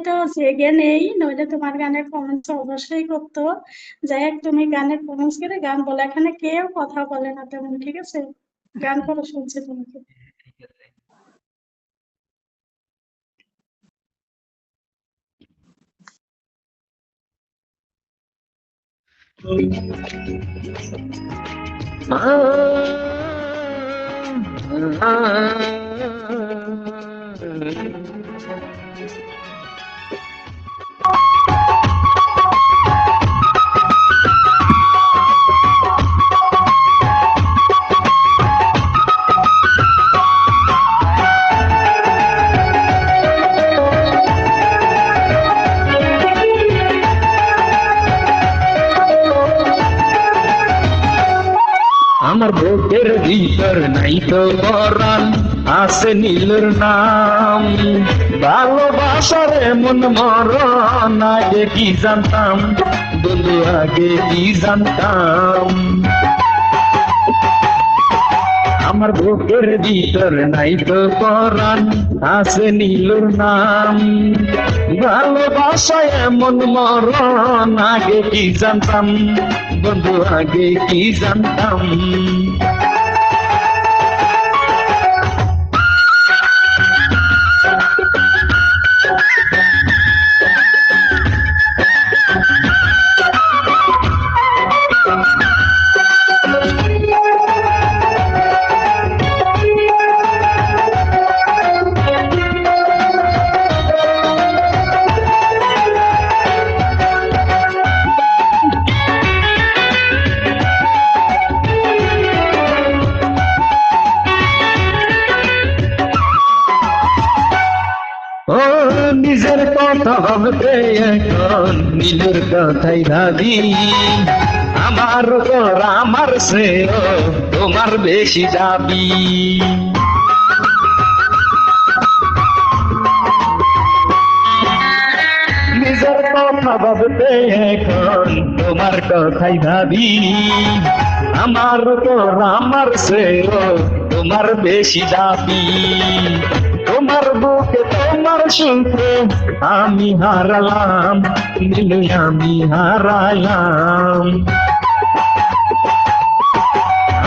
তো জেগে নেই, নইলে তোমার গানের কমেন্টস অবশ্যই করতো। যাই হোক, তুমি গানের কমেন্টস করে গান বলো, এখানে কেউ কথা বলে না তেমন, ঠিক আছে? গান করো, শুনছি তোমাকে। ঠিক আছে। আমার বুকের ভিতর নাই তো পরাণ, আছে নীলের নাম। ভালোবাসার এমন মরণ আগে কি জানতাম বন্ধু, আগে কি জানতাম। আমার বুকের ভিতর নাই তো পরাণ, আছে নীলুর নাম। ভালোবাসা এমন মরণ আগে কি জানতাম বন্ধু, আগে কি জানতাম। ও নিজের কথা ভাবতে এখন নীলের কথাই ভাবি। আমার তোর আমার সে তোমার বেশি যাবি। নিজের কথা ভাবতে এখন তোমার কথাই ভাবি। আমার তোর আমার সে তোমার বেশি যাবি। তোমার বুকে তোমার সুখে আমি হারালাম, নীলু আমি হারালাম।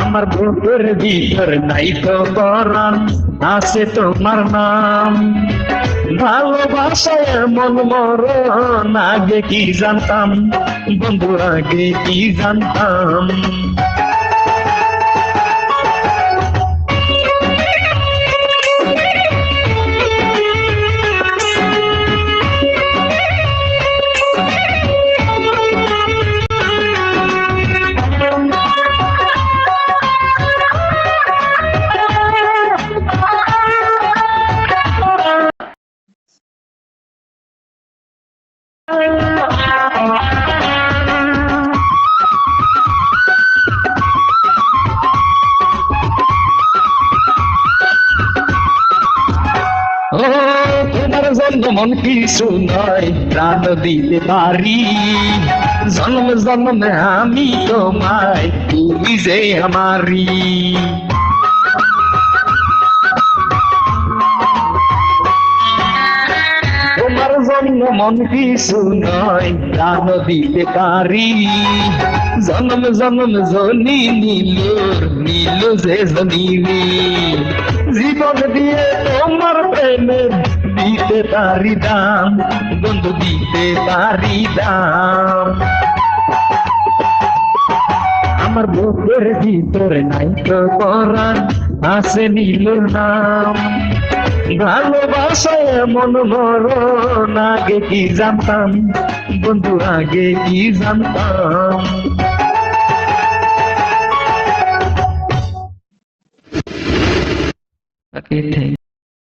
আমার বুকের ভিতর নাই তো পরাণ, আছে তোমার নাম। ভালোবাসায় এমন মরণ আগে কি জানতাম বন্ধু, আগে কি জানতাম। ও তোমার জন্য মন কিছু নয়, প্রাণ দিতে পারি। জন্ম জন্মে আমি তোমায়, তুমি যে আমারি। তোমার জন্য মন কিছু নয়, প্রাণ দিতে পারি। জন্ম জন্ম জনি নীলুর নীল যে জনিবি। জীবন দিয়ে তোমার প্রেমের দিতে পারি দাম বন্ধু, দিতে পারি দাম। আমার বুকের ভিতরে নাই তো পরাণ, আছে নীলুর নাম। ভালোবাসায় এমন মরণ আগে কি জানতাম বন্ধু, আগে কি জানতাম। Okay, thank